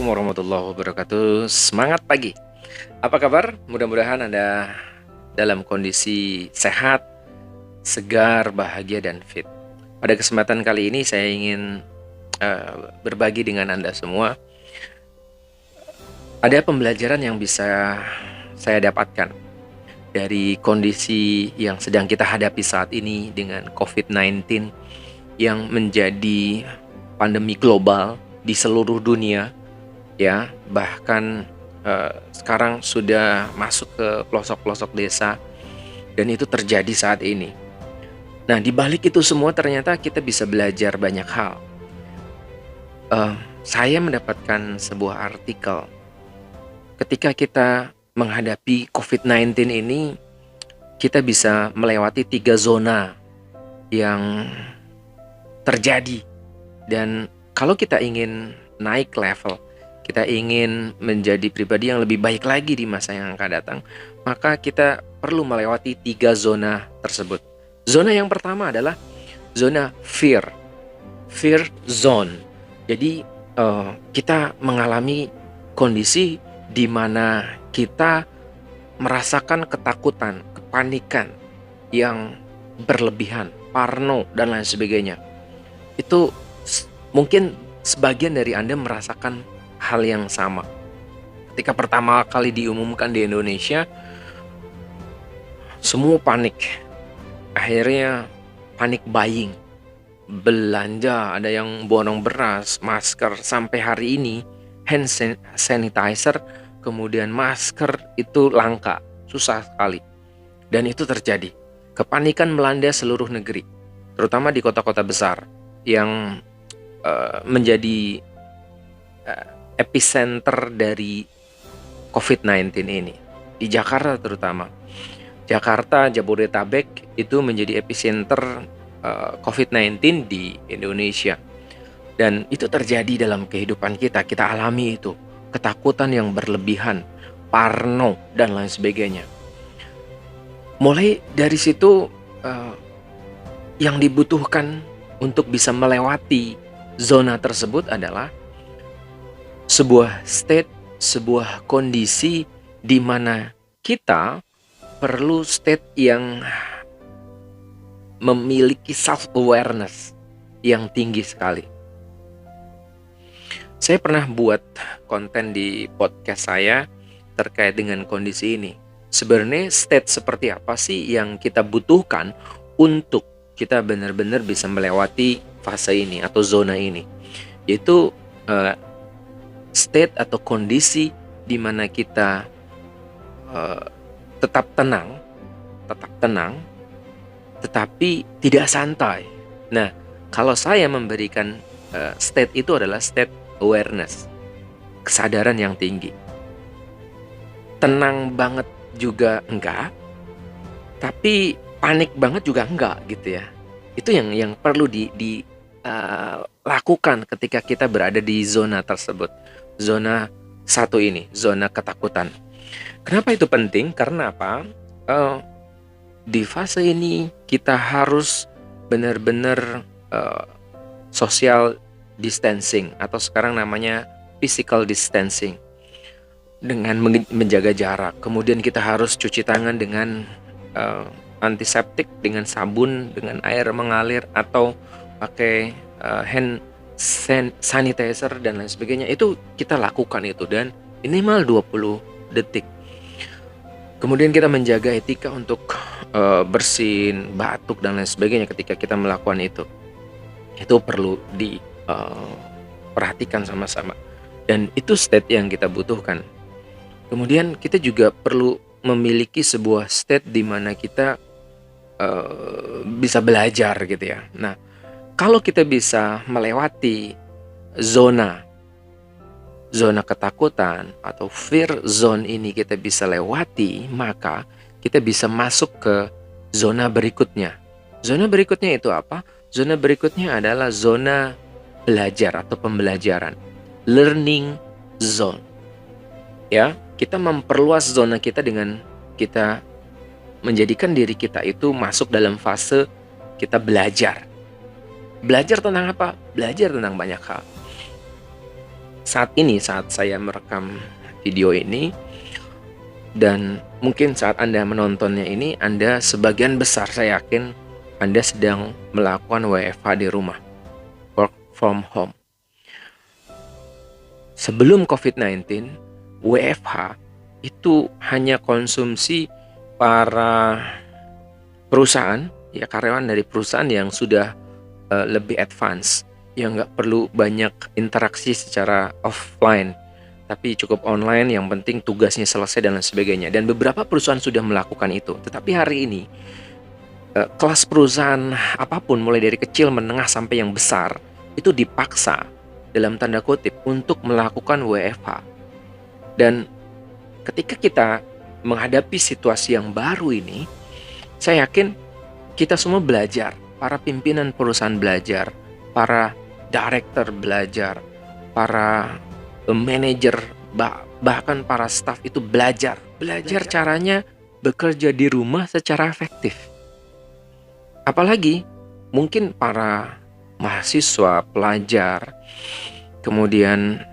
warahmatullahi wabarakatuh. Semangat pagi. Apa kabar? Mudah-mudahan Anda dalam kondisi sehat, segar, bahagia, dan fit. Pada kesempatan kali ini saya ingin berbagi dengan Anda semua. Ada pembelajaran yang bisa saya dapatkan dari kondisi yang sedang kita hadapi saat ini dengan COVID-19 yang menjadi pandemi global di seluruh dunia, ya, bahkan sekarang sudah masuk ke pelosok-pelosok desa dan itu terjadi saat ini. Nah, di balik itu semua ternyata kita bisa belajar banyak hal. Saya mendapatkan sebuah artikel ketika kita menghadapi COVID-19 ini, kita bisa melewati 3 zona yang terjadi. Dan kalau kita ingin naik level, kita ingin menjadi pribadi yang lebih baik lagi di masa yang akan datang, maka kita perlu melewati 3 zona tersebut. Zona yang pertama adalah zona fear zone. Jadi kita mengalami kondisi di mana kita merasakan ketakutan, kepanikan yang berlebihan, parno dan lain sebagainya. Itu mungkin sebagian dari Anda merasakan hal yang sama. Ketika pertama kali diumumkan di Indonesia, semua panik. Akhirnya panik buying. Belanja, ada yang borong beras, masker, sampai hari ini hand sanitizer, kemudian masker itu langka, susah sekali. Dan itu terjadi. Kepanikan melanda seluruh negeri, terutama di kota-kota besar yang menjadi epicenter dari COVID-19 ini. Di Jakarta terutama. Jakarta, Jabodetabek itu menjadi epicenter COVID-19 di Indonesia. Dan itu terjadi dalam kehidupan kita alami itu. Ketakutan yang berlebihan, parno, dan lain sebagainya. Mulai dari situ, yang dibutuhkan untuk bisa melewati zona tersebut adalah sebuah state, sebuah kondisi di mana kita perlu state yang memiliki self-awareness yang tinggi sekali. Saya pernah buat konten di podcast saya terkait dengan kondisi ini. Sebenarnya state seperti apa sih yang kita butuhkan untuk kita benar-benar bisa melewati fase ini atau zona ini? Yaitu state atau kondisi di mana kita tetap tenang, tetapi tidak santai. Nah, kalau saya memberikan state itu adalah state awareness, kesadaran yang tinggi. Tenang banget juga enggak, tapi panik banget juga enggak gitu ya. Itu yang perlu dilakukan ketika kita berada di zona tersebut. Zona satu ini, zona ketakutan. Kenapa itu penting? Karena apa? Di fase ini kita harus benar-benar social distancing atau sekarang namanya physical distancing, dengan menjaga jarak. Kemudian kita harus cuci tangan dengan antiseptik, dengan sabun, dengan air mengalir, atau pakai hand sanitizer dan lain sebagainya. Itu kita lakukan itu, dan minimal 20 detik. Kemudian kita menjaga etika untuk bersin, batuk dan lain sebagainya ketika kita melakukan itu. Itu perlu diperhatikan sama-sama. Dan itu state yang kita butuhkan. Kemudian kita juga perlu memiliki sebuah state di mana kita bisa belajar gitu ya. Nah, kalau kita bisa melewati zona ketakutan atau fear zone ini, kita bisa lewati, maka kita bisa masuk ke zona berikutnya. Zona berikutnya itu apa? Zona berikutnya adalah zona belajar atau pembelajaran, learning zone. Ya, kita memperluas zona kita dengan kita menjadikan diri kita itu masuk dalam fase kita belajar. Belajar tentang apa? Belajar tentang banyak hal. saat ini, saat saya merekam video ini, dan mungkin saat Anda menontonnya ini, Anda sebagian besar saya yakin Anda sedang melakukan WFH di rumah, work from home. Sebelum COVID-19, WFH itu hanya konsumsi para perusahaan, ya karyawan dari perusahaan yang sudah lebih advance, yang nggak perlu banyak interaksi secara offline, tapi cukup online, yang penting tugasnya selesai dan lain sebagainya. Dan beberapa perusahaan sudah melakukan itu. Tetapi hari ini, kelas perusahaan apapun, mulai dari kecil, menengah, sampai yang besar, itu dipaksa, dalam tanda kutip, untuk melakukan WFH. Dan ketika kita menghadapi situasi yang baru ini, saya yakin kita semua belajar. Para pimpinan perusahaan belajar, para director belajar, para manajer, bahkan para staff itu belajar caranya bekerja di rumah secara efektif. Apalagi mungkin para mahasiswa, pelajar, kemudian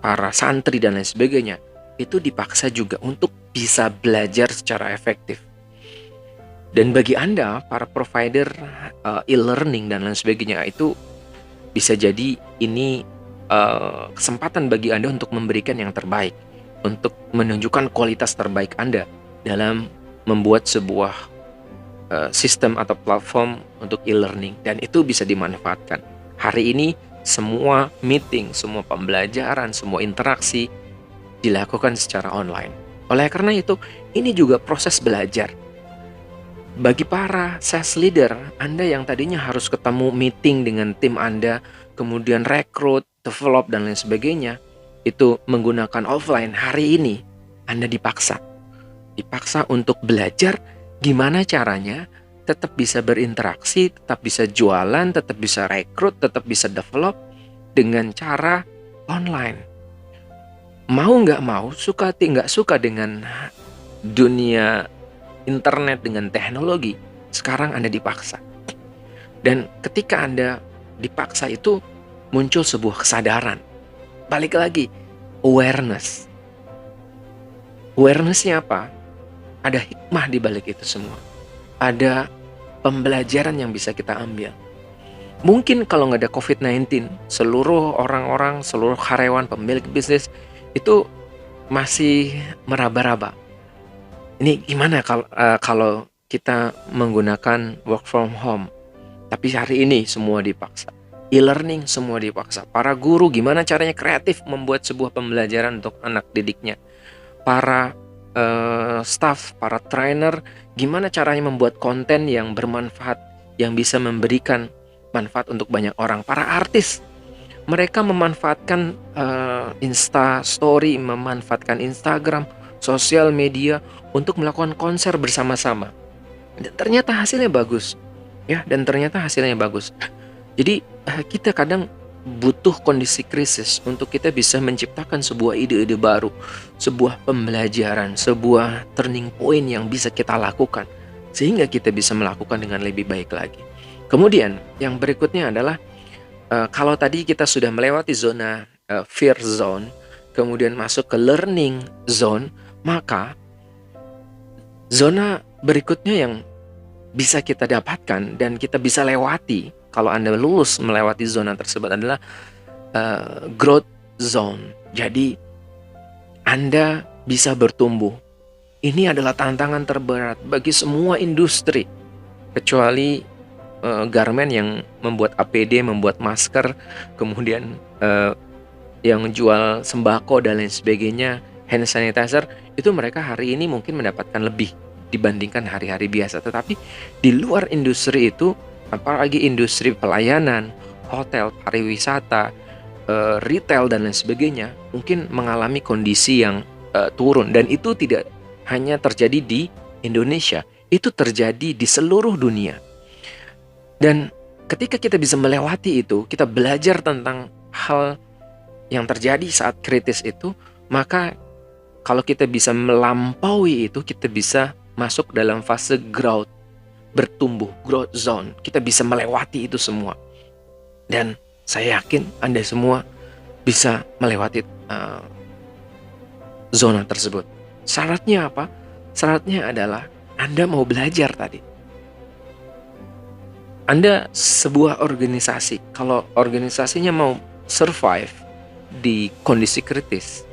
para santri dan lain sebagainya, itu dipaksa juga untuk bisa belajar secara efektif. Dan bagi Anda, para provider e-learning dan lain sebagainya, itu bisa jadi ini kesempatan bagi Anda untuk memberikan yang terbaik, untuk menunjukkan kualitas terbaik Anda dalam membuat sebuah sistem atau platform untuk e-learning, dan itu bisa dimanfaatkan. Hari ini semua meeting, semua pembelajaran, semua interaksi dilakukan secara online. Oleh karena itu, ini juga proses belajar. Bagi para sales leader, Anda yang tadinya harus ketemu meeting dengan tim Anda, kemudian rekrut, develop, dan lain sebagainya, itu menggunakan offline. Hari ini Anda dipaksa untuk belajar gimana caranya tetap bisa berinteraksi, tetap bisa jualan, tetap bisa rekrut, tetap bisa develop dengan cara online. Mau nggak mau, suka nggak suka dengan dunia internet, dengan teknologi, sekarang Anda dipaksa. Dan ketika Anda dipaksa itu, muncul sebuah kesadaran. Balik lagi, awareness. Awareness-nya apa? Ada hikmah di balik itu semua. Ada pembelajaran yang bisa kita ambil. Mungkin kalau nggak ada COVID-19, seluruh orang-orang, seluruh karyawan, pemilik bisnis, itu masih meraba-raba. Ini gimana kalau kita menggunakan work from home? Tapi hari ini semua dipaksa. E-learning semua dipaksa. Para guru gimana caranya kreatif membuat sebuah pembelajaran untuk anak didiknya. Para staff, para trainer, gimana caranya membuat konten yang bermanfaat, yang bisa memberikan manfaat untuk banyak orang. Para artis, mereka memanfaatkan Insta Story, memanfaatkan Instagram, sosial media untuk melakukan konser bersama-sama. Dan ternyata hasilnya bagus. Ya, dan ternyata hasilnya bagus. Jadi kita kadang butuh kondisi krisis untuk kita bisa menciptakan sebuah ide-ide baru, sebuah pembelajaran, sebuah turning point yang bisa kita lakukan sehingga kita bisa melakukan dengan lebih baik lagi. Kemudian yang berikutnya adalah kalau tadi kita sudah melewati zona fear zone, kemudian masuk ke learning zone, maka zona berikutnya yang bisa kita dapatkan dan kita bisa lewati kalau Anda lulus melewati zona tersebut adalah growth zone. Jadi Anda bisa bertumbuh. Ini adalah tantangan terberat bagi semua industri, kecuali garment yang membuat APD, membuat masker, kemudian yang jual sembako dan lain sebagainya, hand sanitizer, itu mereka hari ini mungkin mendapatkan lebih dibandingkan hari-hari biasa. Tetapi di luar industri itu, apalagi industri pelayanan, hotel, pariwisata, retail dan lain sebagainya, mungkin mengalami kondisi yang turun. Dan itu tidak hanya terjadi di Indonesia, itu terjadi di seluruh dunia. Dan ketika kita bisa melewati itu, kita belajar tentang hal yang terjadi saat kritis itu, maka kalau kita bisa melampaui itu, kita bisa masuk dalam fase growth, bertumbuh, growth zone. Kita bisa melewati itu semua. Dan saya yakin Anda semua bisa melewati zona tersebut. Syaratnya apa? Syaratnya adalah Anda mau belajar tadi. Anda sebuah organisasi, kalau organisasinya mau survive di kondisi kritis,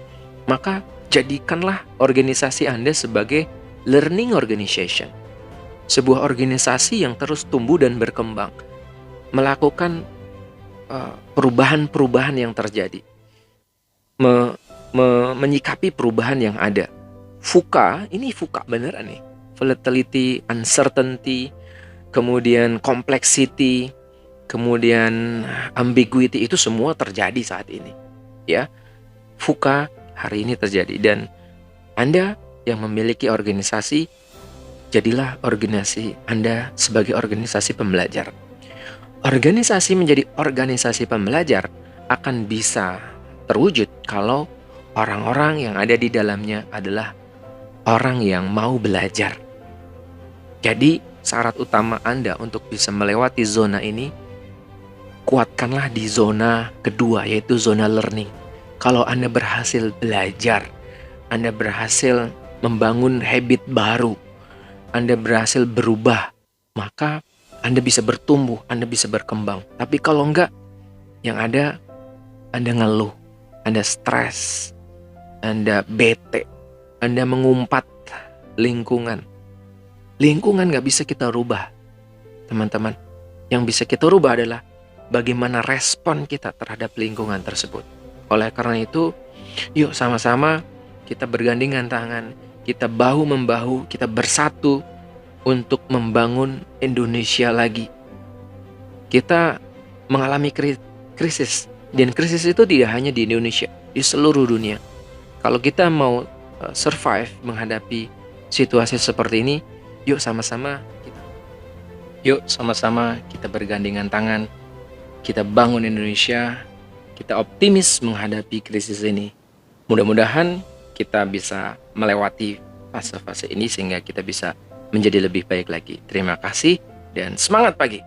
maka jadikanlah organisasi Anda sebagai learning organization. Sebuah organisasi yang terus tumbuh dan berkembang, melakukan perubahan-perubahan yang terjadi, menyikapi perubahan yang ada. VUCA, ini VUCA beneran nih. Volatility, uncertainty, kemudian complexity, kemudian ambiguity, itu semua terjadi saat ini. Ya, VUCA hari ini terjadi, dan Anda yang memiliki organisasi, jadilah organisasi Anda sebagai organisasi pembelajar. Organisasi menjadi organisasi pembelajar akan bisa terwujud kalau orang-orang yang ada di dalamnya adalah orang yang mau belajar. Jadi syarat utama Anda untuk bisa melewati zona ini, kuatkanlah di zona kedua, yaitu zona learning. Kalau Anda berhasil belajar, Anda berhasil membangun habit baru, Anda berhasil berubah, maka Anda bisa bertumbuh, Anda bisa berkembang. Tapi kalau enggak, yang ada Anda ngeluh, Anda stres, Anda bete, Anda mengumpat lingkungan. Lingkungan nggak bisa kita rubah, teman-teman. Yang bisa kita rubah adalah bagaimana respon kita terhadap lingkungan tersebut. Oleh karena itu, yuk sama-sama kita bergandengan tangan, kita bahu-membahu, kita bersatu untuk membangun Indonesia lagi. Kita mengalami krisis, dan krisis itu tidak hanya di Indonesia, di seluruh dunia. Kalau kita mau survive menghadapi situasi seperti ini, yuk sama-sama kita bergandengan tangan, kita bangun Indonesia, kita optimis menghadapi krisis ini. Mudah-mudahan kita bisa melewati fase-fase ini sehingga kita bisa menjadi lebih baik lagi. Terima kasih dan semangat pagi.